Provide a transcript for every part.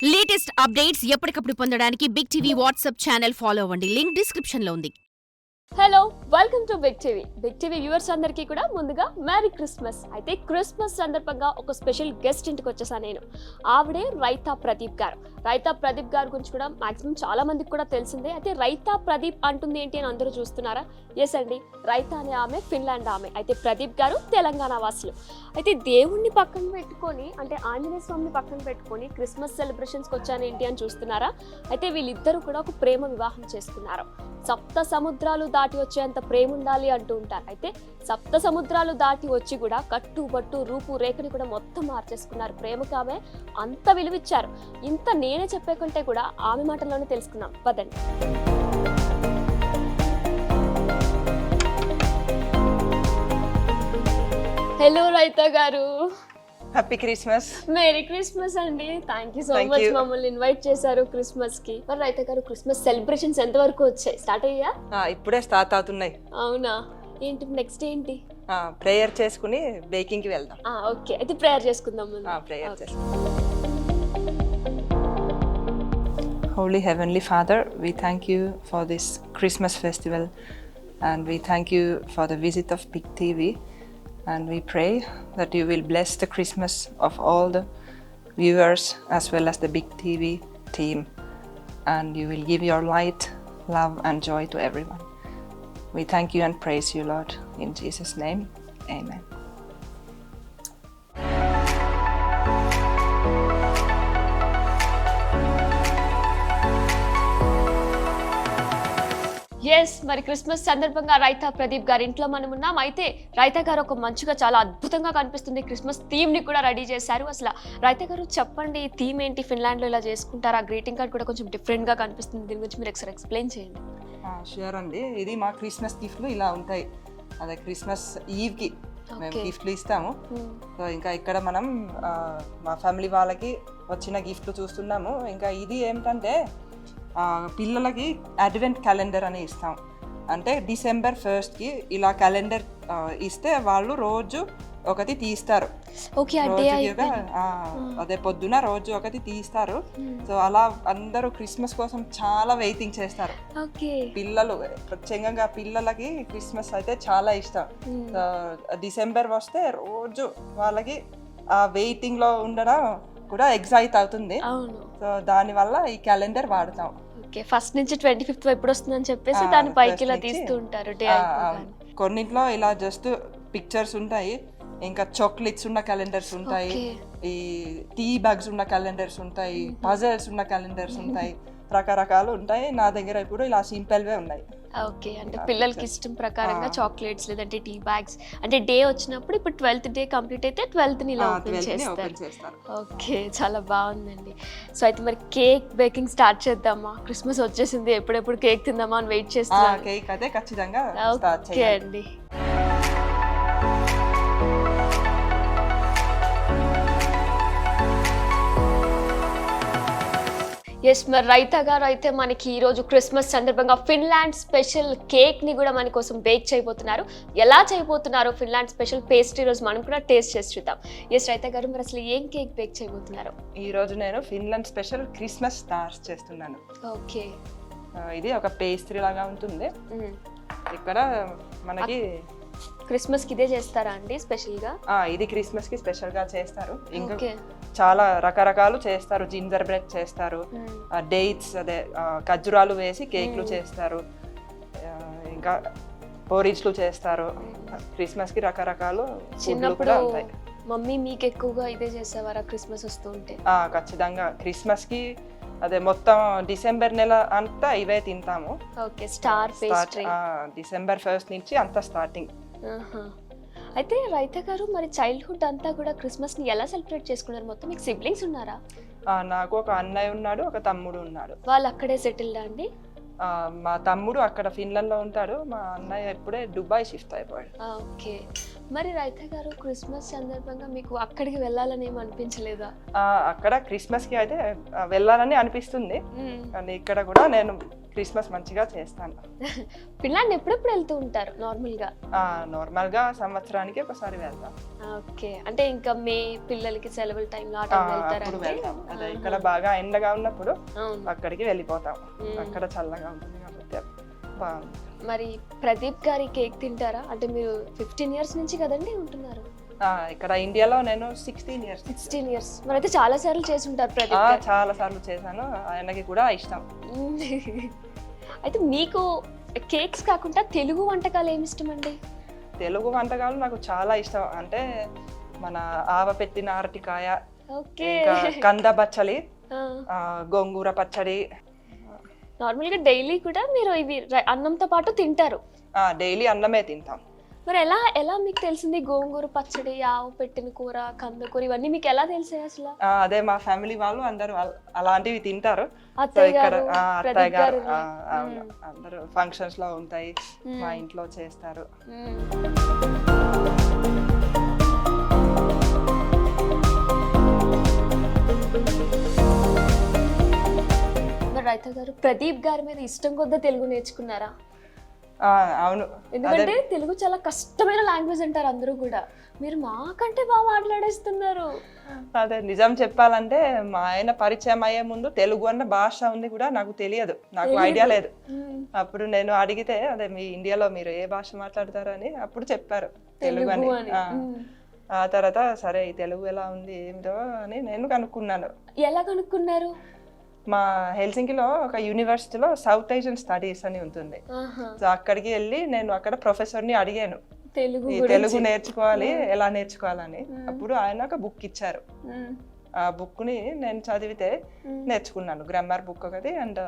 Latest updates ఎప్పటికప్పుడు పొందడానికి Big TV WhatsApp channel follow అవ్వండి. లింక్ డిస్క్రిప్షన్ లో ఉంది. Hello, welcome to Big TV viewers అందరికీ కూడా ముందుగా మ్యారీ క్రిస్మస్. అయితే క్రిస్మస్ సందర్భంగా ఒక స్పెషల్ గెస్ట్ ఇంటికి వచ్చేసాను నేను. ఆవిడే రైతా ప్రదీప్ గారు. రైతా ప్రదీప్ గారి గురించి కూడా మాక్సిమం చాలా మందికి కూడా తెలిసిందే. అయితే రైతా ప్రదీప్ అంటుంది ఏంటి అని అందరూ చూస్తున్నారా? ఎస్ అండి, రైతా అనే ఆమె ఫిన్లాండ్ ఆమె. అయితే ప్రదీప్ గారు తెలంగాణ వాసులు. అయితే దేవుణ్ణి పక్కన పెట్టుకొని, అంటే ఆంజనేయ స్వామిని పక్కన పెట్టుకొని క్రిస్మస్ సెలబ్రేషన్స్కి వచ్చాను ఏంటి అని చూస్తున్నారా? అయితే వీళ్ళిద్దరూ కూడా ఒక ప్రేమ వివాహం చేసుకున్నారు. సప్త సముద్రాలు దాటి వచ్చేంత ప్రేమ ఉండాలి అంటూ ఉంటారు. అయితే సప్త సముద్రాలు దాటి వచ్చి కూడా కట్టుబట్టు రూపు రేఖని కూడా మొత్తం మార్చేసుకున్నారు. ప్రేమకు ఆమె అంత విలువిచ్చారు. ఇంత నేనే చెప్పే కంటే కూడా ఆమె మాటల్లోనే తెలుసుకుందాం పదండి. హలో రైతా గారు, హ్యాపీ క్రిస్మస్. మేరీ క్రిస్మస్ అండి. థ్యాంక్ యూ సో మచ్ మమ్మల్ని ఇన్వైట్ చేశారు క్రిస్మస్ కి. మరి రైతా గారు, క్రిస్మస్ సెలబ్రేషన్స్ ఎంత వరకు వచ్చాయి? స్టార్ట్ అయ్యా? ఇప్పుడే స్టార్ట్ అవుతున్నాయి. అవునా? ఏంటి నెక్స్ట్ ఏంటి? ప్రేయర్ చేసుకుని బేకింగ్ కి వెళ్దాం. ఓకే, అయితే ప్రేయర్ చేసుకుందాం. ప్రేయర్ చేసుకుందాం. Holy Heavenly Father, we thank you for this Christmas festival and we thank you for the visit of Big TV. And we pray that you will bless the Christmas of all the viewers as well as the Big TV team. And you will give your light, love and joy to everyone. We thank you and praise you, Lord. In Jesus' name, amen. Yes, మరి Christmas సందర్భంగా రైతా ప్రదీప్ గారి ఇంట్లో మనం ఉన్నాం. అయితే రైతా గారు ఒక మంచిగా చాలా అద్భుతంగా కనిపిస్తుంది క్రిస్మస్ థీమ్ ని కూడా రెడీ చేశారు. అసలు రైతా గారు చెప్పండి, థీమ్ ఏంటి? ఫిన్లాండ్ లో ఇలా చేసుకుంటారు. ఆ గ్రీటింగ్ కార్డ్ కూడా కొంచెం డిఫరెంట్ గా కనిపిస్తుంది. దీని గురించి మీరు ఒకసారి ఎక్స్ప్లెయిన్ చేయండి. షూర్ అండి. ఇది మా క్రిస్మస్ గిఫ్ట్లు ఇలా ఉంటాయి. అదే క్రిస్మస్ ఈవ్ కి మేము గిఫ్ట్లు ఇస్తాము. సో ఇంకా ఇక్కడ మనం మా ఫ్యామిలీ వాళ్ళకి వచ్చిన గిఫ్ట్లు చూస్తున్నాము. ఇంకా ఇది ఏమిటంటే పిల్లలకి అడ్వెంట్ క్యాలెండర్ అని ఇస్తాం. అంటే December 1st ఇలా క్యాలెండర్ ఇస్తే వాళ్ళు రోజు ఒకటి తీస్తారు. అదే పొద్దున రోజు ఒకటి తీస్తారు. సో అలా అందరూ క్రిస్మస్ కోసం చాలా వెయిటింగ్ చేస్తారు. పిల్లలు ప్రత్యేకంగా పిల్లలకి క్రిస్మస్ అయితే చాలా ఇష్టం. December వస్తే రోజు వాళ్ళకి ఆ వెయిటింగ్ లో ఉండడం కూడా ఎగ్జైట్ అవుతుంది. సో దాని వల్ల ఈ క్యాలెండర్ వాడతాం. ఫస్ట్ నుంచి 25th ఎప్పుడు వస్తుందని చెప్పేసి దాని పైకి ఇలా తీస్తూ ఉంటారు. కొన్నింట్లో ఇలా జస్ట్ పిక్చర్స్ ఉంటాయి, ఇంకా చాక్లెట్స్ ఉన్న క్యాలెండర్స్ ఉంటాయి, ఈ టీ బ్యాగ్స్ ఉన్న క్యాలెండర్స్ ఉంటాయి, పజల్స్ ఉన్న క్యాలెండర్స్ ఉంటాయి, రకరకాలు ఉంటాయి. నా దగ్గర ఇప్పుడు ఇలా సింపుల్ వే ఉన్నాయి. ఓకే, అంటే పిల్లలకి ఇష్టం ప్రకారంగా చాక్లెట్స్ లేదంటే టీ బ్యాగ్స్, అంటే డే వచ్చినప్పుడు ఇప్పుడు 12th డే కంప్లీట్ అయితే 12th ని ఇలా ఓపెన్ చేస్తారు. ఓకే, చాలా బాగుందండి. సో అయితే మరి కేక్ బేకింగ్ స్టార్ట్ చేద్దామా? క్రిస్మస్ వచ్చేసింది, ఎప్పుడెప్పుడు కేక్ తిందామా అని వెయిట్ చేస్తున్నాను. కేక్ అయితే ఖచ్చితంగా ఓకే అండి. ఎస్, మరి రైతా గారు అయితే మనకి ఈరోజు క్రిస్మస్ సందర్భంగా ఫిన్లాండ్ స్పెషల్ కేక్ ని కూడా మన కోసం బేక్ చేయబోతున్నారు. ఎలా చేయబోతున్నారు ఫిన్లాండ్ స్పెషల్ పేస్ట్రీ రోజు మనం కూడా టేస్ట్ చేసి చూద్దాం. ఎస్ రైతా గారు, మరి అసలు ఏం కేక్ బేక్ చేయబోతున్నారు? ఈ రోజు నేను ఫిన్లాండ్ స్పెషల్ క్రిస్మస్ స్టార్స్ చేస్తున్నాను. ఓకే, ఇది ఒక పేస్ట్రీ లాగా ఉంటుంది. ఇక్కడ మనకి క్రిస్మస్ కి ఇదే చేస్తారా అండి స్పెషల్ గా? ఇది క్రిస్మస్ కి స్పెషల్ గా చేస్తారు. ఇంకా చాలా రకరకాలు చేస్తారు. జింజర్ బ్రెడ్ చేస్తారు, డేట్స్ అదే ఖర్జూరాలు వేసి కేక్లు చేస్తారు, ఇంకా పోరిజ్లు చేస్తారు. క్రిస్మస్ కి రకరకాలు చిన్నప్పుడు మమ్మీ మీకు ఎక్కువగా ఇదే చేసేవారా క్రిస్మస్ వస్తూ ఉంటే? ఖచ్చితంగా క్రిస్మస్ కి అదే మొత్తం December నెల అంతా ఇవే తింటాము. Okay, star pastry December 1st నుంచి అంతా స్టార్టింగ్. అయితే రైతా గారు, మరి చైల్డ్హుడ్ అంతా కూడా క్రిస్మస్ ని ఎలా సెలబ్రేట్ చేసుకున్నారు? మొత్తం మీకు సిబ్లింగ్స్ ఉన్నారా? నాకు ఒక అన్నయ్య ఉన్నాడు, ఒక తమ్ముడు ఉన్నాడు. వాళ్ళు అక్కడే సెటిల్డా అండి? మా తమ్ముడు అక్కడ ఫిన్లాండ్ లో ఉంటాడు, మా అన్నయ్య ఇప్పుడే దుబాయ్ షిఫ్ట్ అయిపోయాడు. ఓకే, మరి రైతా గారు క్రిస్మస్ సందర్భంగా మీకు అక్కడికి వెళ్ళాలని ఏమి అనిపించలేదా? అక్కడ క్రిస్మస్ కి అయితే వెళ్ళాలని అనిపిస్తుంది, కానీ ఇక్కడ కూడా నేను క్రిస్మస్ మంచిగా చేస్తాను. ఫిన్లాండ్ ఎప్పుడెప్పుడు వెళ్తూ ఉంటారు నార్మల్గా? నార్మల్గా సంవత్సరానికి ఒకసారి వెళ్తాం. ఓకే, అంటే ఇంకా మే పిల్లలకి సెలవుల టైంలో ఆ టైం వెళ్తారా? అప్పుడు వెళ్తాం. అదే ఇక్కడ బాగా ఎండగా ఉన్నప్పుడు అవును. అక్కడికి వెళ్ళిపోతాం. అక్కడ చల్లగా ఉంటుంది కాబట్టి బాగుంది. మరి ప్రదీప్ గారి కేక్ తింటారా? అంటే మీరు 15 ఇయర్స్ నుంచి కదండి ఉంటున్నారు ఇక్కడ ఇండియాలో నేను 16 ఇయర్స్. 16 ఇయర్స్. మరి అయితే చాలా సార్లు చేసి ఉంటారు ప్రదీప్ గారు. చాలా సార్లు చేశాను, ఆయనకి కూడా ఇష్టం. అయితే మీకు కేక్స్ కాకుండా తెలుగు వంటకాలు ఏమి ఇష్టం అండి? తెలుగు వంటకాలు నాకు చాలా ఇష్టం. అంటే మన ఆవపెట్టిన అరటికాయ, ఓకే, ఇంకా కంద బచ్చలి, గోంగూర పచ్చడి. నార్మల్గా డైలీ కూడా మీరు ఇవి అన్నంతో పాటు తింటారు? డైలీ అన్నమే తింటాం. మరి ఎలా మీకు తెలిసింది గోంగూర పచ్చడి, ఆవు పెట్టిన కూర, కంద కూర ఇవన్నీ మీకు ఎలా తెలిసాయి అసలు? అదే మా ఫ్యామిలీ వాళ్ళు అందరూ అలాంటివి తింటారు. అత్తయ్య ఇక్కడ గారు, అత్తయ్య ప్రదీప్ గారు గారు అందరూ ఫంక్షన్స్ లో ఉంటాయి, మా ఇంట్లో చేస్తారు. రైతా గారు, ప్రదీప్ గారి మీద ఇష్టం కొద్దా తెలుగు నేర్చుకున్నారా? అవును, ఎందుకంటే తెలుగు చాలా కష్టమైన లాంగ్వేజ్ అంటారు అందరూ కూడా, మీరు మాకంటే బాగా మాట్లాడేస్తున్నారు. అదే నిజం చెప్పాలంటే మా ఆయన పరిచయం అయ్యే ముందు తెలుగు అన్న భాష ఉంది కూడా నాకు తెలియదు, నాకు ఐడియా లేదు. అప్పుడు నేను అడిగితే అదే మీ ఇండియాలో మీరు ఏ భాష మాట్లాడతారు అని అప్పుడు చెప్పారు తెలుగు అని. ఆ తర్వాత సరే ఈ తెలుగు ఎలా ఉంది ఏమిటో అని నేను కనుక్కున్నాను. ఎలా కనుక్కున్నారు? మా హెల్సింకిలో ఒక యూనివర్సిటీలో సౌత్ ఏషియన్ స్టడీస్ అని ఉంటుంది. సో అక్కడికి వెళ్ళి నేను అక్కడ ప్రొఫెసర్ని అడిగాను తెలుగు నేర్చుకోవాలి, ఎలా నేర్చుకోవాలని. అప్పుడు ఆయన ఒక బుక్ ఇచ్చారు. ఆ బుక్ ని నేను చదివితే నేర్చుకున్నాను. గ్రామర్ బుక్ ఒకటి అండ్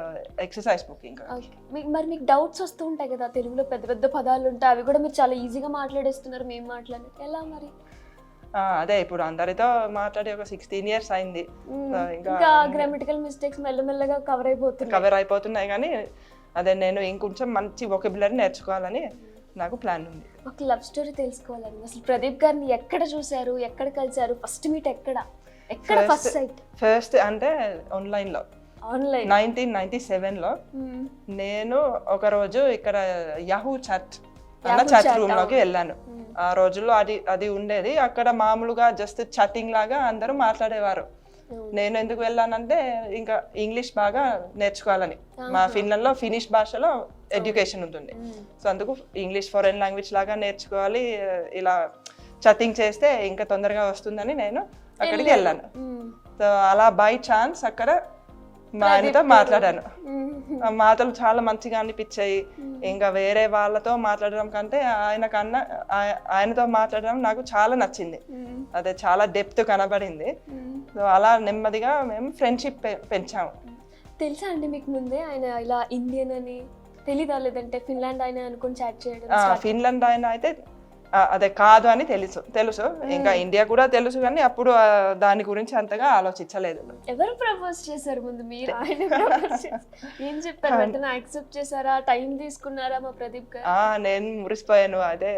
ఎక్సర్సైజ్ బుక్. ఇంకా మరి మీకు డౌట్స్ వస్తూ ఉంటాయి కదా, తెలుగులో పెద్ద పెద్ద పదాలు ఉంటాయి, అవి కూడా మీరు చాలా ఈజీగా మాట్లాడేస్తున్నారు, మేము మాట్లాడలేదు ఎలా మరి? అదే ఇప్పుడు అందరితో మాట్లాడి ఒక 16 ఇయర్స్ అయింది. ఇంకా గ్రామటికల్ మిస్టేక్స్ మెల్లమెల్లగా కవర్ అయిపోతున్నాయి కానీ అదే నేను ఇంకొంచెం మంచి వొకాబులరీ నేర్చుకోవాలని నాకు ప్లాన్ ఉంది. ఒక లవ్ స్టోరీ తెలుసుకోవాలని. అసలు ప్రదీప్ గారిని ఎక్కడ చూసారు, ఎక్కడ కలిసారు, ఫస్ట్ మీట్ ఎక్కడ ఫస్ట్ సైట్? ఫస్ట్ అంటే ఆన్లైన్ 1997లో నేను ఒక రోజు ఇక్కడ యాహూ చాట్ అన్న చాట్ రూమ్ లోకి వెళ్ళాను. ఆ రోజుల్లో అది ఉండేది. అక్కడ మామూలుగా జస్ట్ చాటింగ్ లాగా అందరూ మాట్లాడేవారు. నేను ఎందుకు వెళ్ళానంటే ఇంకా ఇంగ్లీష్ బాగా నేర్చుకోవాలని. మా ఫిన్లాండ్ లో ఫినిష్ భాషలో ఎడ్యుకేషన్ ఉంటుంది. సో అందుకు ఇంగ్లీష్ ఫారెన్ లాంగ్వేజ్ లాగా నేర్చుకోవాలి, ఇలా చాటింగ్ చేస్తే ఇంకా తొందరగా వస్తుందని నేను అక్కడికి వెళ్ళాను. సో అలా బై ఛాన్స్ అక్కడ మా ఆయనతో మాట్లాడాను. మాటలు చాలా మంచిగా అనిపించాయి. ఇంకా వేరే వాళ్ళతో మాట్లాడడం కంటే ఆయనతో మాట్లాడడం నాకు చాలా నచ్చింది. అదే చాలా డెప్త్ కనబడింది. సో అలా నెమ్మదిగా మేము ఫ్రెండ్షిప్ పెంచాము. తెలుసా అండి మీకు ముందే ఆయన ఇలా ఇండియన్ అని తెలీదా? లేదంటే ఫిన్లాండ్ ఆయన అనుకుని చాట్ చేయడం? ఫిన్లాండ్ ఆయన అయితే అదే కాదు అని తెలుసు. ఇంకా ఇండియా కూడా తెలుసు కానీ అప్పుడు దాని గురించి అంతగా ఆలోచించలేదు. ఎవరు ప్రపోజ్ చేశారు ముందు, మీరు ఆయన ఏం చెప్పారు? వెంటనే యాక్సెప్ట్ చేశారా, టైం తీసుకున్నారా మా ప్రదీప్ గారు? నేను మురిసిపోయాను. అదే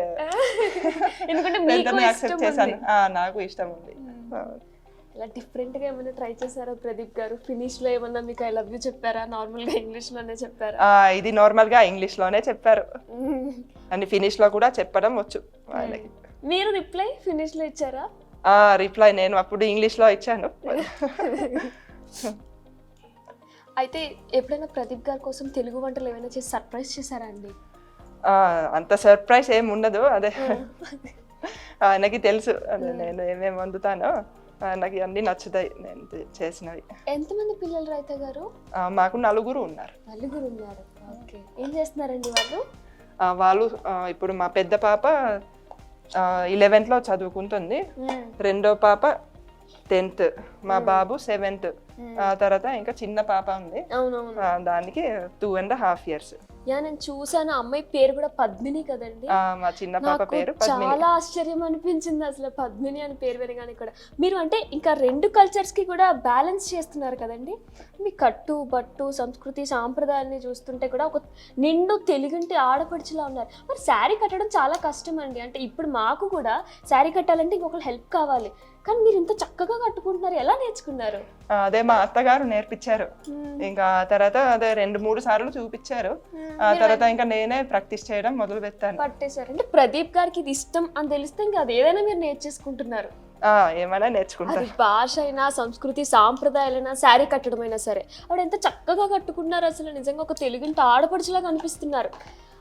ఎందుకంటే యాక్సెప్ట్ చేశాను, నాకు ఇష్టం ఉంది. ఇలా డిఫరెంట్ గా ఏమైనా ట్రై చేశారా ప్రదీప్ గారు? ఫినిష్ లో ఏమన్నా మీకు ఐ లవ్ యూ చెప్పారా? నార్మల్ గా ఇంగ్లీష్ లోనే చెప్పారా? ఇది నార్మల్ గా ఇంగ్లీష్ లోనే చెప్పారు అని ఫినిష్ లో కూడా చెప్పడం వచ్చు ఆయనకి. మీరు రిప్లై ఫినిష్ లో ఇచ్చారా? రిప్లై నేను అప్పుడు ఇంగ్లీష్ లో ఇచ్చాను. అయితే ఎప్పుడైనా ప్రదీప్ గారి కోసం తెలుగు వంటలు ఏమైనా చేసి సర్ప్రైజ్ చేశారా అండి? అంత సర్ప్రైజ్ ఏమి ఉండదు. అదే ఆయనకి తెలుసు అదే నేను ఏమేమి వండుతానో, నాకు అన్ని నచ్చుతాయి నేను చేసినవి. ఎంతమంది పిల్లలు రైతా గారు? మాకు 4 ఉన్నారు. 4 ఉన్నారు. ఓకే, ఏం చేస్తున్నారండి వాళ్ళు? వాళ్ళు ఇప్పుడు మా పెద్ద పాప 11th లో చదువుకుంటుంది, రెండో పాప 10th, మా బాబు 7th. తర్వాత ఇంకా చిన్న పాప ఉంది, దానికి 2.5 years. నేను చూసాను, అమ్మాయి పేరు కూడా పద్మిని కదండి? మా చిన్న పాప పేరు పద్మిని. చాలా ఆశ్చర్యం అనిపించింది అసలు పద్మిని అని పేరు వినగానే కూడా. మీరు అంటే ఇంకా 2 కల్చర్స్ కి కూడా బ్యాలెన్స్ చేస్తున్నారు కదండి. మీ కట్టు బట్టు సంస్కృతి సాంప్రదాయాన్ని చూస్తుంటే కూడా ఒక నిండు తెలుగుంటి ఆడపడుచులా ఉన్నారు. మరి శారీ కట్టడం చాలా కష్టం అండి. అంటే ఇప్పుడు మాకు కూడా శారీ కట్టాలంటే ఇంకొకరు హెల్ప్ కావాలి. కానీ మీరు ఇంత చక్కగా కట్టుకుంటున్నారు, ఎలా నేర్చుకున్నారు? అదే మా అత్తగారు నేర్పించారు. ఇంకా తర్వాత అదే 2-3 సార్లు చూపించారు. ఆ తర్వాత ఇంకా నేనే ప్రాక్టీస్ చేయడం మొదలు పెట్టాను. పట్టేశారు. అంటే ప్రదీప్ గారికి ఇది ఇష్టం అని తెలిస్తే ఇంకా అది ఏదైనా మీరు నేర్చేసుకుంటున్నారు. ఏమైనా నేర్చుకుంటారు. అది భాష అయినా, సంస్కృతి సాంప్రదాయాలైనా, శారీ కట్టడమైనా సరే ఆవిడ ఎంత చక్కగా కట్టుకున్నారు. అసలు నిజంగా ఒక తెలుగింటి ఆడపడుచులాగా అనిపిస్తున్నారు.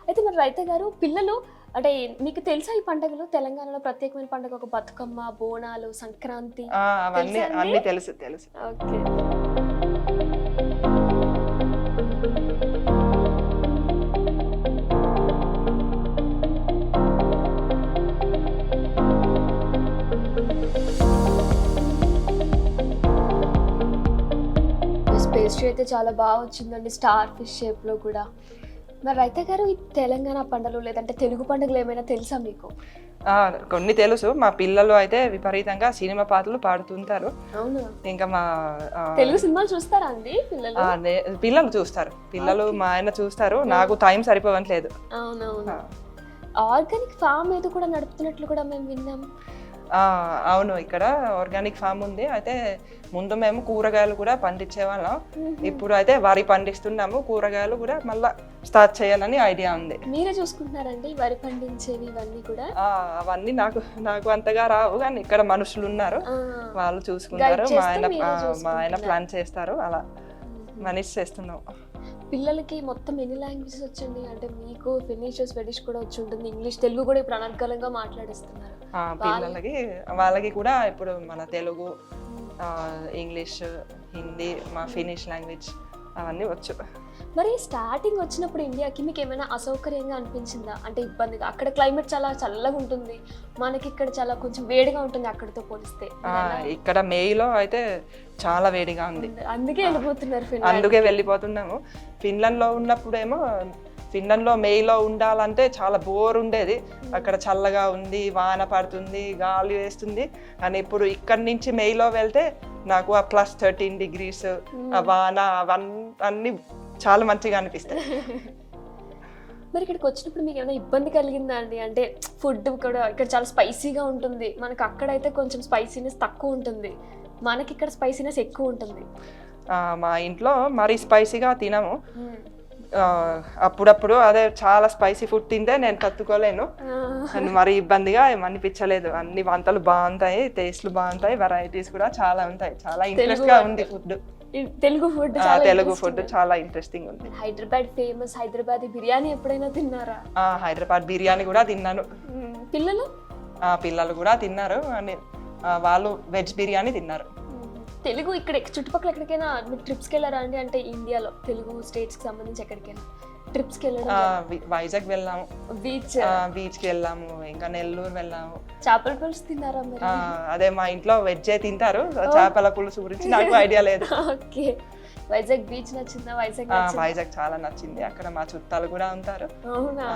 అయితే మరి రైత గారు, పిల్లలు అంటే మీకు తెలుసా ఈ పండుగలు? తెలంగాణలో ప్రత్యేకమైన పండుగ ఒక బతుకమ్మ, బోనాలు, సంక్రాంతి. అవన్నీ తెలుసా అండి? అన్ని తెలుసు. ఓకే. పేస్ట్రీ అయితే చాలా బాగా వచ్చిందండి, స్టార్ ఫిష్ షేప్ లో కూడా. మరి రైత గారు, ఈ తెలంగాణ పండుగలు లేదంటే తెలుగు పండుగలు ఏమైనా తెలుసా మీకు? కొన్ని తెలుసు. మా పిల్లలు అయితే విపరీతంగా సినిమా పాటలు పాడుతుంటారు. అవునా? ఇంకా మా తెలుగు సినిమాలు చూస్తారా అండి పిల్లలు? పిల్లలు చూస్తారు. పిల్లలు మా ఆయన చూస్తారు. నాకు టైం సరిపోవట్లేదు. అవునవును. ఆర్గానిక్ ఫామ్ ఏదో కూడా నడుపుతున్నట్లు కూడా మేము విన్నాం. అవును, ఇక్కడ ఆర్గానిక్ ఫామ్ ఉంది. అయితే ముందు మేము కూరగాయలు కూడా పండించే వాళ్ళం. ఇప్పుడు అయితే వరి పండిస్తున్నాము. కూరగాయలు కూడా మళ్ళా స్టార్ట్ చేయాలని ఐడియా ఉంది. మీరే చూసుకుంటున్నారండి వరి పండించేవి ఇవన్నీ కూడా? అవన్నీ నాకు అంతగా రావు, కానీ ఇక్కడ మనుషులు ఉన్నారు, వాళ్ళు చూసుకుంటారు. మా ఆయన ప్లాన్ చేస్తారు. అలా మనిషి చేస్తున్నాం. పిల్లలకి మొత్తం ఎన్ని లాంగ్వేజెస్ వచ్చండి? అంటే మీకు ఫినిష్, స్వెడిష్ కూడా వచ్చి ఉంటుంది, ఇంగ్లీష్, తెలుగు కూడా ఇప్పుడు అనర్గళంగా మాట్లాడిస్తున్నారు. పిల్లలకి వాళ్ళకి కూడా ఇప్పుడు మన తెలుగు, ఇంగ్లీష్, హిందీ, మా ఫినిష్ లాంగ్వేజ్ అవన్నీ వచ్చు. మరి స్టార్టింగ్ వచ్చినప్పుడు ఇండియాకి మీకు ఏమైనా అసౌకర్యంగా అనిపించిందా? అంటే ఇబ్బందిగా? అక్కడ క్లైమేట్ చాలా చల్లగా ఉంటుంది, మనకి ఇక్కడ చాలా కొంచెం వేడిగా ఉంటుంది అక్కడితో పోలిస్తే. ఇక్కడ మేలో అయితే చాలా వేడిగా ఉంది, అందుకే వెళ్ళిపోతున్నారు. అందుకే వెళ్ళిపోతున్నాము. ఫిన్లాండ్లో ఉన్నప్పుడేమో, ఫిన్లాండ్లో మేలో ఉండాలంటే చాలా బోర్ ఉండేది. అక్కడ చల్లగా ఉంది, వాన పడుతుంది, గాలి వేస్తుంది. కానీ ఇప్పుడు ఇక్కడి నుంచి మేలో వెళ్తే నాకు ఆ +13 degrees, ఆ వాన, అవన్నీ చాలా మంచిగా అనిపిస్తాయి. మరి ఇక్కడికి వచ్చినప్పుడు మీకు ఏమైనా ఇబ్బంది కలిగిందా అండి? అంటే ఫుడ్ కూడా ఇక్కడ చాలా స్పైసీగా ఉంటుంది, మనకి అక్కడైతే కొంచెం స్పైసీనెస్ తక్కువ ఉంటుంది, మనకి ఇక్కడ స్పైసీనెస్ ఎక్కువ ఉంటుంది. మా ఇంట్లో మరీ స్పైసీగా తినము. అప్పుడప్పుడు అదే చాలా స్పైసీ ఫుడ్ తింటే నేను తట్టుకోలేను. మరి ఇబ్బందిగా ఏమనిపించలేదు. అన్ని వంటలు బాగుంటాయి, టేస్ట్లు బాగుంటాయి, వెరైటీస్ కూడా చాలా ఉంటాయి. చాలా ఇంట్రెస్ట్ గా ఉంది ఫుడ్. తెలుగు ఫుడ్ చాలా ఇంట్రెస్టింగ్ ఉంది. హైదరాబాద్ ఫేమస్ హైదరాబాదీ బిర్యానీ ఎప్పుడైనా తిన్నారా? హైదరాబాద్ బిర్యానీ కూడా తిన్నాను. పిల్లలు కూడా తిన్నారు. వాళ్ళు వెజ్ బిర్యానీ తిన్నారు. తెలుగు ఇక్కడ చుట్టుపక్కల ఎక్కడికైనా మీరు ట్రిప్స్కి వెళ్ళారా అండి? అంటే ఇండియాలో తెలుగు స్టేట్స్కి సంబంధించి ఎక్కడికైనా ట్రిప్స్కి వెళ్ళడం? వైజాగ్ వెళ్ళాము, బీచ్కి వెళ్ళాము, ఇంకా నెల్లూరు వెళ్ళాము. చేపల పులుసు తిన్నారా మీరు? అదే మా ఇంట్లో వెజ్జే తింటారు, చేపల పులుసు గురించి నాకు ఐడియా లేదు. ఓకే. వైజాగ్ బీచ్ నచ్చిందా? వైజాగ్ చాలా నచ్చింది. అక్కడ మా చుట్టాలు కూడా ఉంటారు. అవునా?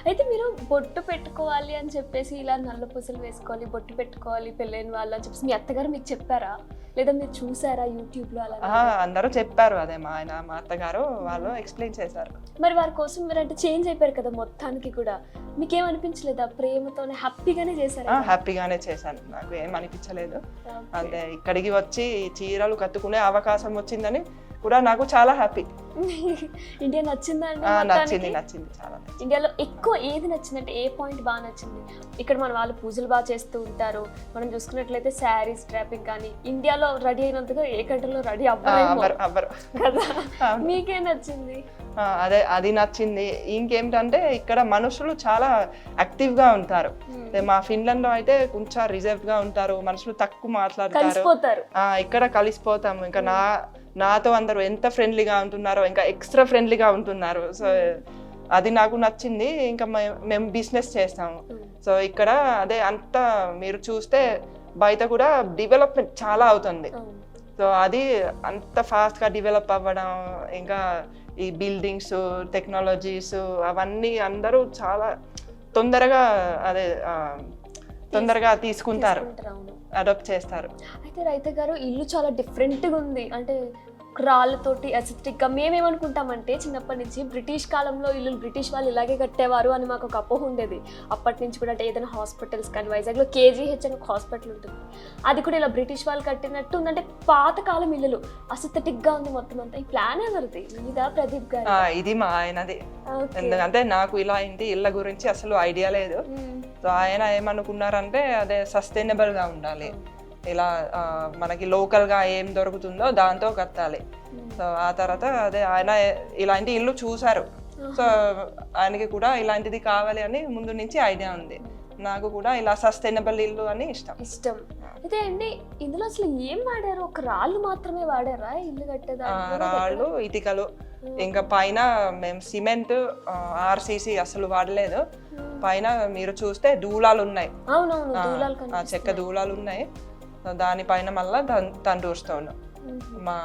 అయితే మీరు బొట్టు పెట్టుకోవాలి అని చెప్పేసి, ఇలా నల్ల పూసలు వేసుకోవాలి, బొట్టు పెట్టుకోవాలి పెళ్ళైన వాళ్ళు అని చెప్పేసి మీ అత్తగారు మీకు చెప్పారా, లేదా మీరు చూసారా యూట్యూబ్ లో? అలా అందరూ చెప్పారు. అదే మా ఆయన, మా అత్తగారు వాళ్ళు ఎక్స్ప్లెయిన్ చేశారు. మరి వారి కోసం మీరు అంటే చేంజ్ అయిపోయారు కదా మొత్తానికి కూడా, మీకేమనిపించలేదా? ప్రేమతోనే హ్యాపీగానే చేశారా? హ్యాపీగానే చేశాను, నాకు ఏం అనిపించలేదు. అదే ఇక్కడికి వచ్చి చీరలు కట్టుకునే అవకాశం వచ్చిందని కూడా నాకు చాలా హ్యాపీ. ఇండియా నచ్చిందా అండి? నచ్చింది చాలా. ఇండియాలో ఎక్కువ ఏది నచ్చిందంటే ఏ పాయింట్ బాగా నచ్చింది? ఇక్కడ మన వాళ్ళు పూజలు బాగా చేస్తూ ఉంటారు, మనం చూసుకున్నట్లయితే శారీస్ డ్రాపింగ్ కానీ ఇండియాలో రెడీ అయినంతగా ఏ కంట్రీలో రెడీ అవ్వరు కదా. మీకేం నచ్చింది? అదే అది నచ్చింది. ఇంకేమిటంటే ఇక్కడ మనుషులు చాలా యాక్టివ్ గా ఉంటారు. మా ఫిన్లాండ్ లో అయితే కొంచెం రిజర్వ్ గా ఉంటారు, మనుషులు తక్కువ మాట్లాడతారు. ఇక్కడ కలిసిపోతాము. ఇంకా నాతో అందరూ ఎంత ఫ్రెండ్లీగా ఉంటున్నారో, ఇంకా ఎక్స్ట్రా ఫ్రెండ్లీగా ఉంటున్నారు. సో అది నాకు నచ్చింది. ఇంకా మేము బిజినెస్ చేస్తాము. సో ఇక్కడ అదే అంతా మీరు చూస్తే బయట కూడా డెవలప్మెంట్ చాలా అవుతుంది. సో అది అంత ఫాస్ట్గా డెవలప్ అవ్వడం, ఇంకా ఈ బిల్డింగ్స్, టెక్నాలజీస్ అవన్నీ అందరూ చాలా తొందరగా తీసుకుంటారు, అడాప్ట్ చేస్తారు. అయితే రైత గారు, ఇల్లు చాలా డిఫరెంట్గా ఉంది. అంటే రాళ్ళతోటి అసిస్టిక్ గా మేమేమనుకుంటామంటే చిన్నప్పటి నుంచి బ్రిటిష్ కాలంలో ఇల్లు బ్రిటిష్ వాళ్ళు ఇలాగే కట్టేవారు అని మాకు ఒక అపోహ ఉండేది. అప్పటి నుంచి కూడా అంటే ఏదైనా హాస్పిటల్స్ కానీ వైజాగ్లో KGH అని ఒక హాస్పిటల్ ఉంటుంది, అది కూడా ఇలా బ్రిటిష్ వాళ్ళు కట్టినట్టు ఉందంటే పాతకాలం ఇల్లులు అసిస్టెటిక్ గా ఉంది మొత్తం అంతా. ఈ ప్లాన్ ఎవరిది? ఇదా ప్రదీప్ గారు? ఇది మా ఆయనది. ఎందుకంటే నాకు ఇలా ఇంటి ఇళ్ళ గురించి అసలు ఐడియా లేదు. సో ఆయన ఏమనుకున్నారంటే అదే సస్టైనబుల్ గా ఉండాలి, ఇలా మనకి లోకల్ గా ఏం దొరుకుతుందో దాంతో కట్టాలి. సో ఆ తర్వాత అదే ఆయన ఇలాంటి ఇల్లు చూసారు. సో ఆయనకి కూడా ఇలాంటిది కావాలి అని ముందు నుంచి ఐడియా ఉంది. నాకు కూడా ఇలా సస్టైనబుల్ ఇల్లు అని ఇష్టం. అయితే అండి ఇందులో అసలు ఏం వాడారు? ఒక రాళ్ళు మాత్రమే వాడారా ఇల్లు కట్టేదానికి? రాళ్ళు, ఇటుకలు, ఇంకా పైన మేము సిమెంట్ RCC అసలు వాడలేదు. పైన మీరు చూస్తే దూలాలు ఉన్నాయి, అవునవును దూలాలు కనిపిస్తున్నాయి. చెక్క దూలాలు ఉన్నాయి. దానిపైన మళ్ళా తండూర్ స్టోన్. మా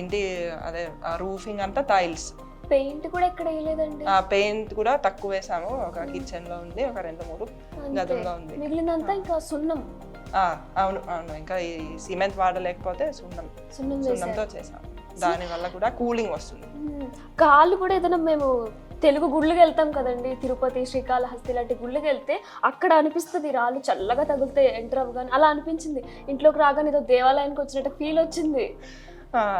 ఇంటి అదే రూఫింగ్ అంతా టైల్స్. పెయింట్ కూడా ఎక్కడ వేయలేదండి? పెయింట్ కూడా తక్కువ వేసాము. ఒక కిచెన్ లో ఉంది, ఒక 2-3 గదుల్లో ఉంది. మిగిలినంతా ఇంకా సున్నం. అవును అవును, ఇంకా ఈ సిమెంట్ వాడలేకపోతే సున్నంతో చేసాం. దాని వల్ల కూడా కూలింగ్ వస్తుంది. కాళ్ళు కూడా ఏదైనా మేము తెలుగు గుళ్ళకి వెళ్తాం కదండి, తిరుపతి, శ్రీకాళహస్తి లాంటి గుళ్ళకి వెళ్తే అక్కడ అనిపిస్తుంది రాళ్ళు చల్లగా తగులుతాయి ఎంటర్ అవ్వగానే. అలా అనిపించింది. ఇంట్లోకి రాగానే ఏదో దేవాలయానికి వచ్చినట్టు ఫీల్ వచ్చింది.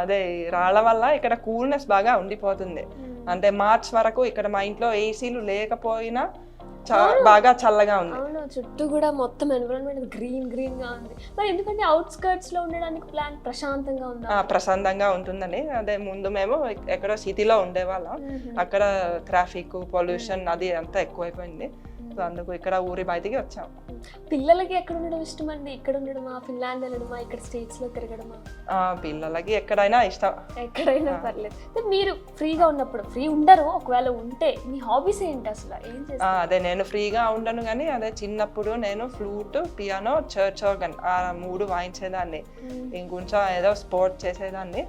అదే రాళ్ళ వల్ల ఇక్కడ కూల్నెస్ బాగా ఉండిపోతుంది. అంటే మార్చ్ వరకు ఇక్కడ మా ఇంట్లో ఏసీలు లేకపోయినా బాగా చల్లగా ఉంది. అవును, చుట్టూ కూడా మొత్తం ఎన్విరాన్మెంట్ గ్రీన్ గా ఉంది. మరి ఎందుకంటే అవుట్స్కర్ట్స్ లో ఉండడానికి ప్లాన్ ప్రశాంతంగా ఉందా? ప్రశాంతంగా ఉంటుందని. అదే ముందు మేము ఎక్కడో సిటీలో ఉండేవాళ్ళం, అక్కడ ట్రాఫిక్ పొల్యూషన్ అది అంతా ఎక్కువైపోయింది. సో అందుకు ఇక్కడ ఊరి బయటికి వచ్చాం. పిల్లలకి ఎక్కడ ఉండడం ఇష్టం అండి? ఇక్కడ ఉండడమా, ఫిన్లాండ్ వెళ్ళడమా, ఇక్కడ స్టేట్స్ లో తిరగడమా? పిల్లలకి ఎక్కడైనా ఇష్టం, ఎక్కడైనా పర్లేదు. మీరు ఫ్రీగా ఉన్నప్పుడు, ఫ్రీ ఉండరు ఒకవేళ ఉంటే, మీ హాబీస్ ఏంటి అసలు? ఏం చేస్తారు? అదే నేను ఫ్రీగా ఉండను కానీ అదే చిన్నప్పుడు నేను ఫ్లూట్, పియానో, చర్చ్ ఆర్గన్ 3 వాయించేదాన్ని. ఇంకొంచెం ఏదో స్పోర్ట్ చేసేదాన్ని.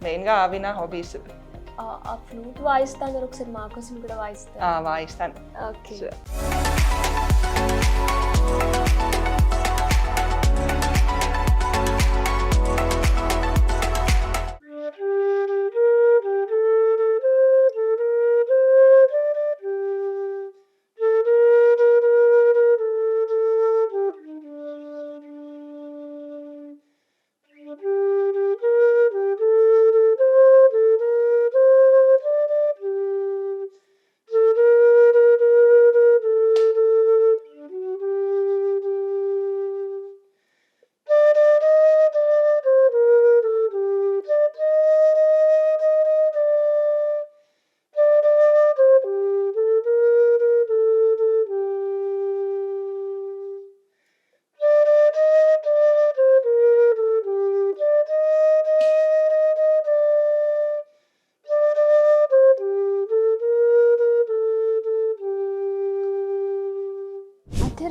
మెయిన్గా అవి నా హాబీస్. ఆ ఫ్లూట్ వాయిస్తాను, ఒకసారి మా కోసం కూడా వాయిస్తాను. ఓకే.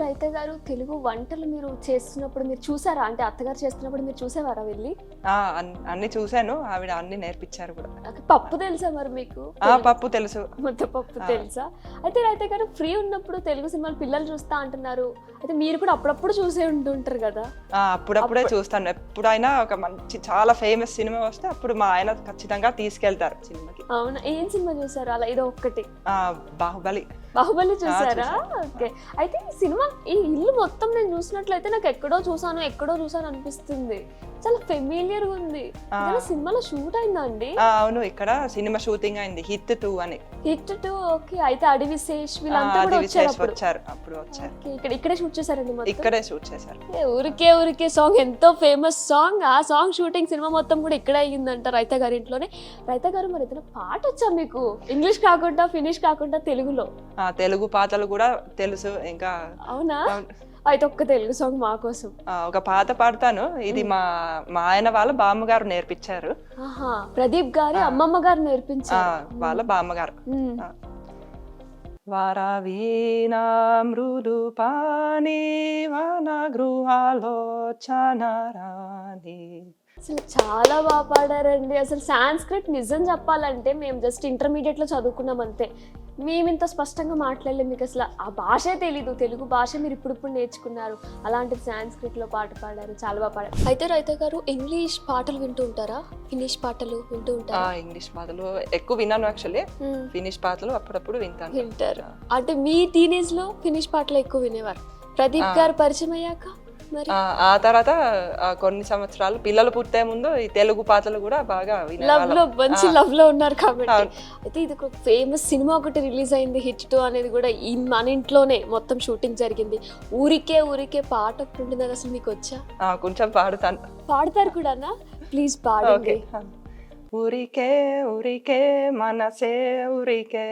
రైత గారు, తెలుగు వంటలు మీరు చేస్తున్నప్పుడు మీరు చూసారా? అంటే అత్తగారు చేస్తున్నప్పుడు మీరు చూసేవారా వెళ్ళి? అన్ని చూసాను, ఆవిడ అన్ని నేర్పించారు కూడా. పప్పు తెలుసా మరి మీకు? పప్పు తెలుసు, ముద్దపప్పు తెలుసా? అయితే రైత గారు ఫ్రీ ఉన్నప్పుడు తెలుగు సినిమాలు పిల్లలు చూస్తా అంటున్నారు, అయితే మీరు కూడా అప్పుడప్పుడు చూసే ఉంటుంటారు కదా? అప్పుడప్పుడే చూస్తాను. ఎప్పుడైనా ఒక మంచి చాలా ఫేమస్ సినిమా వస్తే అప్పుడు మా ఆయన ఖచ్చితంగా తీసుకెళ్తారు సినిమాకి. అవునా? ఏం సినిమా చూసారు అలా? ఏదో ఒక్కటి. బాహుబలి చూసారా? ఓకే. అయితే ఈ సినిమా, ఈ ఇల్లు మొత్తం నేను చూసినట్లయితే నాకు ఎక్కడో చూసాను అనిపిస్తుంది. చాలా ఫెమిలియర్ గా ఉంది. సినిమాలో షూట్ అయిందా అండి? అవును, ఇక్కడ సినిమా షూటింగ్ అయింది, హిట్ 2 అని. హిట్ 2. ఓకే. అయితే అడివిశేష్ వీళ్ళంతా కూడా వచ్చారు. ఇక్కడే షూట్ చేశారండి మొత్తం? ఇక్కడే షూట్ చేశారు. ఊరికే సాంగ్ ఎంతో ఫేమస్ సాంగ్. ఆ సాంగ్ షూటింగ్ సినిమా మొత్తం కూడా ఇక్కడే అయ్యిందంట రైత గారి ఇంట్లోనే. రైత గారు, మరి ఏదైనా పాట వచ్చా మీకు? ఇంగ్లీష్ కాకుండా, ఫినిష్ కాకుండా తెలుగులో? తెలుగు పాటలు కూడా తెలుసు. ఇంకా అవునా? అయితే ఒక్క తెలుగు సాంగ్ మా కోసం. ఒక పాట పాడతాను. ఇది మా ఆయన వాళ్ళ బామ్మగారు నేర్పించారు. ప్రదీప్ గారి అమ్మమ్మ గారు నేర్పించారు. వాళ్ళ బామ్మగారు. వరవీణ మృదు పాని వన గృహాలో చనరాని. అసలు చాలా బాగా పాడారండి. అసలు సాంస్క్రిట్ నిజం చెప్పాలంటే మేము జస్ట్ ఇంటర్మీడియట్ లో చదువుకున్నాం అంతే. మేము ఇంత స్పష్టంగా మాట్లాడలేము, మీకు అసలు ఆ భాషే తెలీదు, తెలుగు భాష మీరు ఇప్పుడు నేర్చుకున్నారు, అలాంటిది సాంస్క్రిట్లో పాట పాడారు, చాలా బాగా పాడారు. అయితే రైతా గారు ఇంగ్లీష్ పాటలు వింటూ ఉంటారా, ఫినిష్ పాటలు వింటూ ఉంటారా? ఇంగ్లీష్ పాటలు ఎక్కువ విన్నాను యాక్చువల్లీ, ఫినిష్ పాటలు అప్పుడప్పుడు వింటారు. అంటే మీ టీనేజ్ లో ఫినిష్ పాటలు ఎక్కువ వినేవారు. ప్రదీప్ గారు పరిచయం అయ్యాక మరి ఆ తర్వాత కొన్ని సంవత్సరాలు పిల్లలు పుట్టే ముందు ఈ తెలుగు పాటలు కూడా బాగా మంచి లవ్ లో ఉన్నారు కాబట్టి. అయితే ఇది ఒక ఫేమస్ సినిమా ఒకటి రిలీజ్ అయింది, హిట్ 2 అనేది కూడా మన ఇంట్లోనే మొత్తం షూటింగ్ జరిగింది. ఊరికే పాట ఒకటి ఉంటుంది, అసలు మీకు వచ్చా? కొంచెం పాడతారు కూడానా? ప్లీజ్ పాడండి. ఊరికే మనసే ఊరికే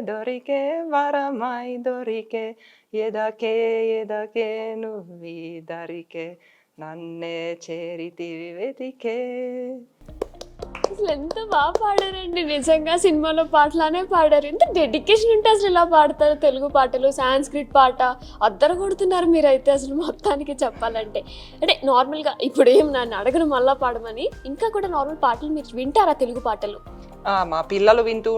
దొరికే వరమై దొరికే ఎదకే నువ్వి దరికే నన్నే చేరితివి వెతికే. అసలు ఎంత బాగా పాడారండి, నిజంగా సినిమాలో పాటలానే పాడారు. ఎంత డెడికేషన్ ఉంటే అసలు ఇలా పాడతారు తెలుగు పాటలు. సాంస్క్రిట్ పాట అద్దరు కొడుతున్నారు మీరైతే అసలు మొత్తానికి చెప్పాలంటే. అంటే నార్మల్గా ఇప్పుడు ఏం నన్ను అడగను మళ్ళా పాడమని, ఇంకా కూడా నార్మల్ పాటలు మీరు వింటారా తెలుగు పాటలు? మా పిల్లలు వింటూ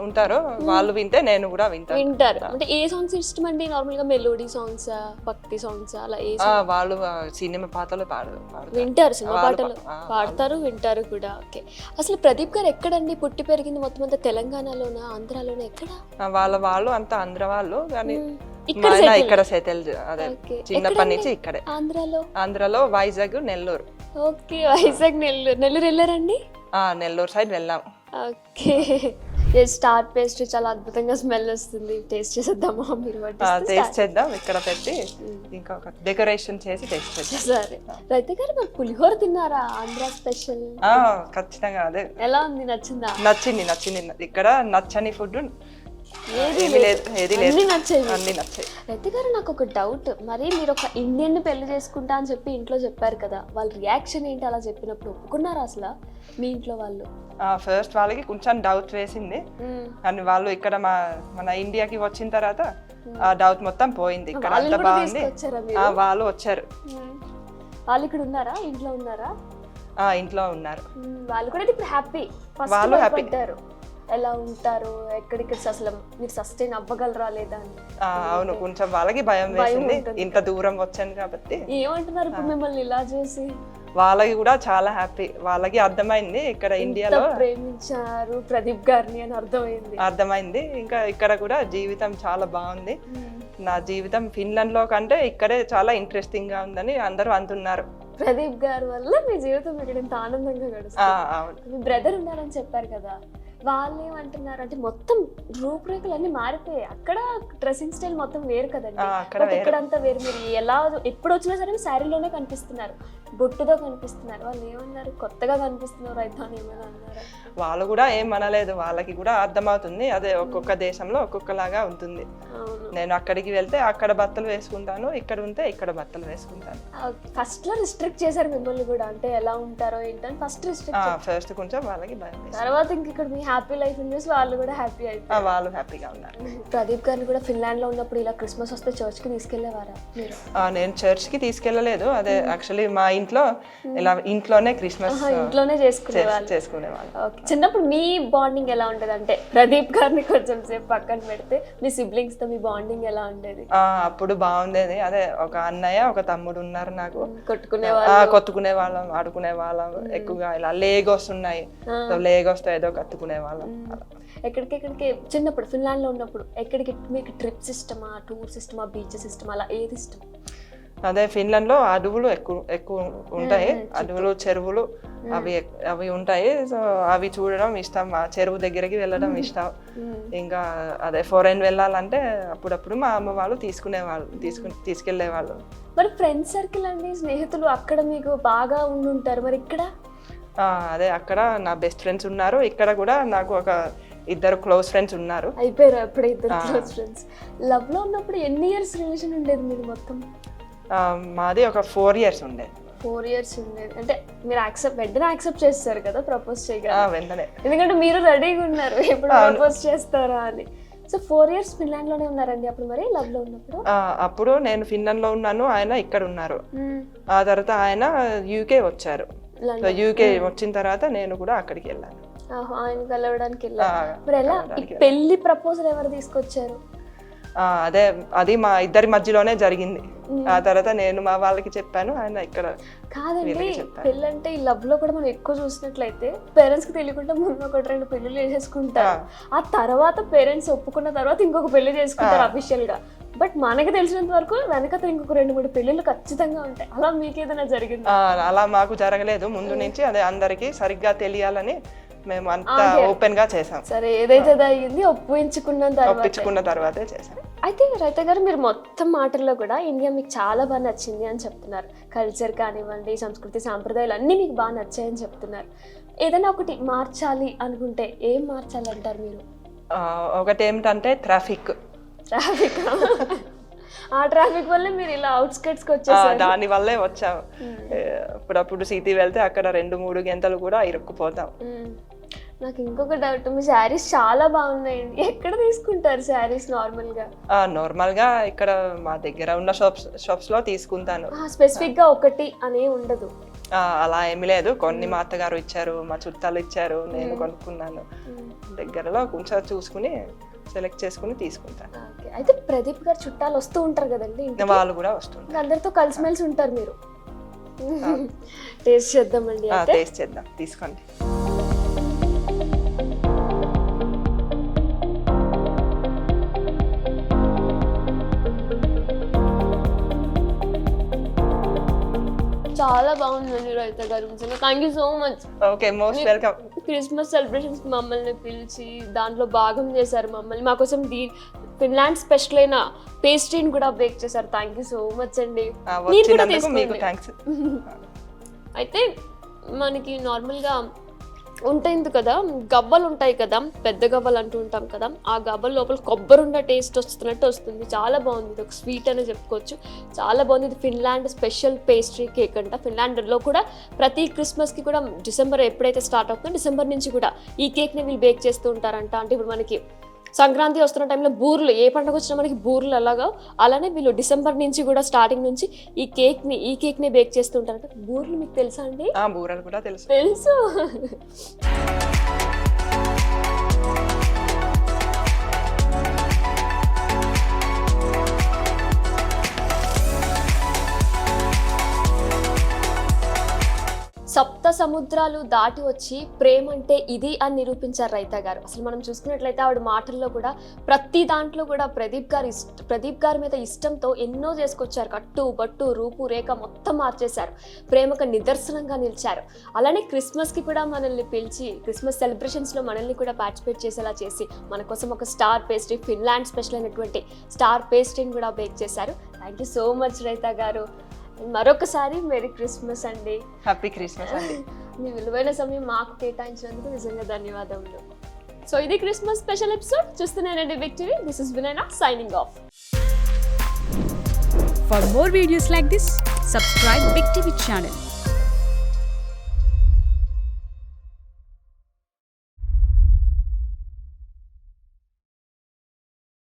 ఉంటారు, వాళ్ళు వింటే నేను కూడా వింటారు. అంటే ఏ సాంగ్స్ ఇష్టం అండి? నార్మల్ గా మెలోడీ సాంగ్స్, భక్తి సాంగ్స్, అలా ఏ వాళ్ళు సినిమా పాటలు వింటారు, సినిమా పాటలు పాడతారు, వింటారు కూడా. ఓకే, అసలు ప్రదీప్ గారు ఎక్కడండి పుట్టి పెరిగింది? మొత్తం అంతా తెలంగాణలోనా, ఆంధ్రాలోనా, ఎక్కడ? వాళ్ళు అంతా ఆంధ్ర వాళ్ళు, కానీ ఇక్కడ సెటిల్, అదే చిన్నప్పటి నుంచి ఇక్కడే. ఆంధ్రాలో వైజాగ్, నెల్లూరు. ఓకే, వైజాగ్, నెల్లూరు వెళ్ళారండి? నెల్లూరు సైడ్ వెళ్ళాం. ఓకే, స్టార్ పేస్ట్రీ చాలా అద్భుతంగా స్మెల్ వస్తుంది, టేస్ట్ చేసేద్దామా? మీరు టేస్ట్ చేద్దాం, ఇక్కడ పెట్టి ఇంకొక డెకరేషన్ చేసి టేస్ట్ చేద్దాం. సరే రైతా గారు, మరి పులిహోర తిన్నారా? ఆంధ్ర స్పెషల్. ఖచ్చితంగా. అదే ఎలా ఉంది, నచ్చిందా? నచ్చింది. ఇక్కడ నచ్చని ఫుడ్ అన్ని నచ్చాయి. రైతా గారు, నాకు ఒక డౌట్, మరి మీరు ఒక ఇండియన్ పెళ్లి చేసుకుంటా అని చెప్పి ఇంట్లో చెప్పారు కదా, వాళ్ళ రియాక్షన్ ఏంటి? అలా చెప్పినప్పుడు ఒప్పుకున్నారా అసలు మీ ఇంట్లో వాళ్ళు? ఫస్ట్ వాళ్ళకి కొంచెం డౌట్ వేసింది, కానీ వాళ్ళు ఇక్కడ మన ఇండియాకి వచ్చిన తర్వాత ఆ డౌట్ మొత్తం పోయింది. ఇక్కడ అంతా బాగుంది. వాళ్ళు వచ్చారు. వాళ్ళు ఇక్కడ ఉన్నారా? ఇంట్లో ఉన్నారా? ఇంట్లో ఉన్నారు. వాళ్ళు కూడా ఇప్పుడు హ్యాపీ. వాళ్ళు హ్యాపీ. ఎలా ఉంటారు, ఎక్కడికి అసలు మీరు సస్టైన్ అవ్వగలరా లేదా అని? అవును, కొంచెం వాళ్ళకి భయం వేసింది, ఇంత దూరం వచ్చాను కాబట్టి. ఏమంటున్నారు ఇప్పుడు మిమ్మల్ని ఇలా చూసి? వాళ్ళకి కూడా చాలా హ్యాపీ, వాళ్ళకి అర్థమైంది ఇక్కడ ఇండియాలో ప్రేమించారు ప్రదీప్ గారిని అని అర్థమైంది. ఇంకా ఇక్కడ కూడా జీవితం చాలా బాగుంది. నా జీవితం ఫిన్లాండ్ లో కంటే ఇక్కడే చాలా ఇంట్రెస్టింగ్ గా ఉందని అందరూ అంటున్నారు. ప్రదీప్ గారి వల్ల మీ జీవితం ఇక్కడ ఇంత ఆనందంగా గడుస్తుంది. మీ బ్రదర్ ఉన్నారని చెప్పారు కదా, వాళ్ళు ఏమంటున్నారు అంటే మొత్తం రూపురేఖలు అన్ని మారిపోయాయి. అక్కడ డ్రెస్సింగ్ స్టైల్ మొత్తం వేరు కదండి, ఇక్కడంతా వేరు. మీరు ఎలా ఎప్పుడు వచ్చినా సరే శారీలోనే కనిపిస్తున్నారు, బొట్టుతో కనిపిస్తున్నారు. వాళ్ళు ఏమన్నారు, కొత్తగా కనిపిస్తున్నారు అయితే అని ఏమైనా అన్నారు? వాళ్ళు కూడా ఏం అనలేదు, వాళ్ళకి కూడా అర్థమవుతుంది. అదే ఒక్కొక్క దేశంలో ఒక్కొక్కలాగా ఉంటుంది. నేను అక్కడికి వెళ్తే అక్కడ బట్టలు వేసుకుంటాను, ఇక్కడ ఉంటే ఇక్కడ బట్టలు వేసుకుంటాను. ఫస్ట్ లో రిస్ట్రిక్ట్ చేశారు మిమ్మల్ని కూడా, అంటే ఎలా ఉంటారో ఏంటని ఫస్ట్ కొంచెం వాళ్ళకి భయం. తర్వాత ఇంక ఇక్కడ మీ హ్యాపీ లైఫ్ చూసి వాళ్ళు కూడా హ్యాపీ అయిపోయారు. వాళ్ళు హ్యాపీగా ఉన్నారు. ప్రదీప్ గారిని కూడా ఫిన్లాండ్ లో ఉన్నప్పుడు ఇలా క్రిస్మస్ వస్తే చర్చ్ కి తీసుకెళ్లేవారా మీరు? నేను చర్చ్ కి తీసుకెళ్లలేదు, అదే యాక్చువల్లీ మా ఇంట్లో ఇలా ఇంట్లోనే క్రిస్మస్ ఇంట్లోనే చేసుకునేవాళ్ళు. చిన్నప్పుడు మీ బాండింగ్ ఎలా ఉండేది? అంటే ప్రదీప్ గారిని కొంచెం సేపు పక్కన పెడితే మీ సిబ్లింగ్స్ తో మీ బాండింగ్ ఎలా ఉండేది? అప్పుడు బాగుండేది. అదే ఒక అన్నయ్య ఒక తమ్ముడు ఉన్నారు నాకు. కొట్టుకునే వాళ్ళం, ఆడుకునే వాళ్ళం ఎక్కువగా. ఇలా లేగోస్ ఉన్నాయి, లేగోస్ తో ఏదో కట్టుకునే వాళ్ళం. ఎక్కడికి చిన్నప్పుడు ఫిన్లాండ్ లో ఉన్నప్పుడు ఎక్కడికి మీకు ట్రిప్స్ ఇష్టమా, టూర్స్ ఇష్టమా, బీచెస్ ఇష్టమా, అలా ఏది ఇష్టం? అదే ఫిన్లాండ్ లో అడవులు ఎక్కువ ఉంటాయి, అడవులు, చెరువులు అవి ఉంటాయి. సో అవి చూడడం ఇష్టం, ఆ చెరువు దగ్గరికి వెళ్ళడం ఇష్టం. ఇంకా అదే ఫారెన్ వెళ్ళాలంటే అప్పుడప్పుడు మా అమ్మ వాళ్ళు తీసుకెళ్లే వాళ్ళు. మరి ఫ్రెండ్స్ సర్కిల్ అండి, స్నేహితులు అక్కడ మీకు బాగా ఉండుంటారు, మరి ఇక్కడ? అదే అక్కడ నా బెస్ట్ ఫ్రెండ్స్ ఉన్నారు, ఇక్కడ కూడా నాకు ఒక ఇద్దరు క్లోజ్ ఫ్రెండ్స్ ఉన్నారు. అయిపోయారు అప్పుడే ఇద్దరు క్లోజ్ ఫ్రెండ్స్. లవ్ లో ఉన్నప్పుడు ఎన్ని ఇయర్స్ రిలేషన్ ఉండేది మీరు మొత్తం? మాది ఒక 4 years ఉండేది. 4 years ఉండేది. అంటే మీరు వెంటనే యాక్సెప్ట్ చేస్తారు కదా ప్రపోజ్ చేయగా? వెంటనే, ఎందుకంటే మీరు రెడీగా ఉన్నారు ఎప్పుడు ప్రపోజ్ చేస్తారా అని. సో 4 years ఫిన్లాండ్ లోనే ఉన్నారండి అప్పుడు? మరి లవ్ లో ఉన్నప్పుడు? అప్పుడు నేను ఫిన్లాండ్ లో ఉన్నాను, ఆయన ఇక్కడ ఉన్నారు. ఆ తర్వాత ఆయన యూకే వచ్చారు. యూకే వచ్చిన తర్వాత నేను కూడా అక్కడికి వెళ్ళాను. ఆయన కలవడానికి వెళ్ళారు. ఆ, మరి ఎలా ఈ కలవడానికి పెళ్లి ప్రపోజల్ ఎవరు తీసుకొచ్చారు? అదే అది మా ఇద్దరి మధ్యలోనే జరిగింది. ఆ తర్వాత నేను మా వాళ్ళకి చెప్పాను, ఆయన ఇక్కడ కాదండి, వీళ్ళకి చెప్పారు. పెళ్ళి అంటే ఈ లవ్ లో కూడా మనం ఎక్కువ చూసినట్లయితే పేరెంట్స్ కి తెలియకుండా ముందు 1-2 పెళ్లిళ్ళు చేసేసుకుంటారు. ఆ తర్వాత పేరెంట్స్ ఒప్పుకున్న తర్వాత ఇంకొక పెళ్లి చేసుకుంటారు అఫీషియల్ గా. బట్ మనకి తెలిసినంత వరకు వెనకతో ఇంకొక 2-3 పెళ్లిళ్ళు ఖచ్చితంగా ఉంటాయి. అలా మీకు ఏదైనా జరిగింది? అలా మాకు జరగలేదు ముందు నుంచి. అదే అందరికి సరిగ్గా తెలియాలని మేము అంతా ఓపెన్ గా చేసాం. సరే, ఏదైతే అయింది ఒప్పించుకున్న తర్వాతే చేసాం. అయితే రైతా గారు, మీరు మొత్తం మాటల్లో కూడా ఇండియా మీకు చాలా బాగా నచ్చింది అని చెప్తున్నారు. కల్చర్ కానివ్వండి, సంస్కృతి సాంప్రదాయాలు అన్నీ మీకు బాగా నచ్చాయని చెప్తున్నారు. ఏదైనా ఒకటి మార్చాలి అనుకుంటే ఏం మార్చాలి అంటారు మీరు? ఒకటి ఏమిటంటే ట్రాఫిక్. ఆ ట్రాఫిక్ వల్లే మీరు ఇలా అవుట్స్కట్స్కి వచ్చేసారు. దాని వల్లే వచ్చాము. అప్పుడప్పుడు సిటీ వెళ్తే అక్కడ 2-3 గంటలు కూడా ఇరుక్కుపోతాం. నాకు ఇంకొక డౌట్, మీ శారీస్ చాలా బాగున్నాయండి. ఎక్కడ తీసుకుంటారు శారీస్ నార్మల్ గా? నార్మల్ గా ఇక్కడ మా దగ్గర ఉన్న షాప్స్ లో తీసుకుంటాను. స్పెసిఫిక్ గా ఒకటి అనే ఉండదు? అలా ఏమి లేదు, కొన్ని మా అత్తగారు ఇచ్చారు, మా చుట్టాలు ఇచ్చారు, నేను కొనుక్కున్నాను. దగ్గరలో కొంచెం చూసుకుని సెలెక్ట్ చేసుకుని తీసుకుంటాను. అయితే ప్రదీప్ గారు చుట్టాలు వస్తూ ఉంటారు కదండి, వాళ్ళు కూడా వస్తుంటారు. అందరితో కలిసిమెలిసి ఉంటారు మీరు. టేస్ట్ చేద్దామండి. టేస్ట్ చేద్దాం, తీసుకోండి. చాలా బాగుందండి రైతా గారు, నిజంగా thank you so much. Okay, most welcome. Christmas celebrations మమ్మల్ని పిలిచి దాంట్లో భాగం చేశారు మమ్మల్ని. మాకోసం ఫిన్లాండ్ స్పెషల్ అయిన పేస్ట్రీని కూడా బేక్ చేశారు. థ్యాంక్ యూ సో మచ్ అండి. అయితే మనకి నార్మల్గా ఉంటుంది కదా, గవ్వలు ఉంటాయి కదా, పెద్ద గవ్వలు అంటూ ఉంటాం కదా, ఆ గవ్వల లోపల కొబ్బరి ఉండ టేస్ట్ వస్తున్నట్టు వస్తుంది. చాలా బాగుంది, ఇది ఒక స్వీట్ అనే చెప్పుకోవచ్చు. చాలా బాగుంది. ఇది ఫిన్లాండ్ స్పెషల్ పేస్ట్రీ కేక్ అంట. ఫిన్లాండ్లో కూడా ప్రతి క్రిస్మస్కి కూడా డిసెంబర్ ఎప్పుడైతే స్టార్ట్ అవుతుందో డిసెంబర్ నుంచి కూడా ఈ కేక్ని వీళ్ళు బేక్ చేస్తూ ఉంటారంట. అంటే ఇప్పుడు మనకి సంక్రాంతి వస్తున్న టైంలో బూర్లు, ఏ పండుగ వచ్చినా మనకి బూర్లు అలాగా, అలానే వీళ్ళు డిసెంబర్ నుంచి కూడా స్టార్టింగ్ నుంచి ఈ కేక్ని బేక్ చేస్తూ ఉంటారంట. బూర్లు మీకు తెలుసా అండి? బూరెలు కూడా తెలుసు. సప్త సముద్రాలు దాటి వచ్చి ప్రేమ అంటే ఇది అని నిరూపించారు రైతా గారు. అసలు మనం చూసుకున్నట్లయితే ఆవిడ మాటల్లో కూడా ప్రతి దాంట్లో కూడా ప్రదీప్ గారి మీద ఇష్టంతో ఎన్నో చేసుకొచ్చారు. కట్టు బట్టు రూపు రేఖ మొత్తం మార్చేశారు. ప్రేమకు నిదర్శనంగా నిలిచారు. అలానే క్రిస్మస్కి కూడా మనల్ని పిలిచి క్రిస్మస్ సెలబ్రేషన్స్లో మనల్ని కూడా పార్టిసిపేట్ చేసేలా చేసి మన కోసం ఒక స్టార్ పేస్ట్రీ, ఫిన్లాండ్ స్పెషల్ అయినటువంటి స్టార్ పేస్ట్రీని కూడా బేక్ చేశారు. Thank you so much raita గారు. మరొకసారి మెరీ క్రిస్మస్ అండి. హ్యాపీ క్రిస్మస్ అండి. మీ విలువైన సమయం మాకు కేటాయించినందుకు నిజంగా ధన్యవాదములు. సో ఇది క్రిస్మస్ స్పెషల్ ఎపిసోడ్. చూస్తున్నానండి బిగ్ టీవీ. దిస్ ఇస్ వినయనా signing off. For more videos like this, subscribe Big TV channel.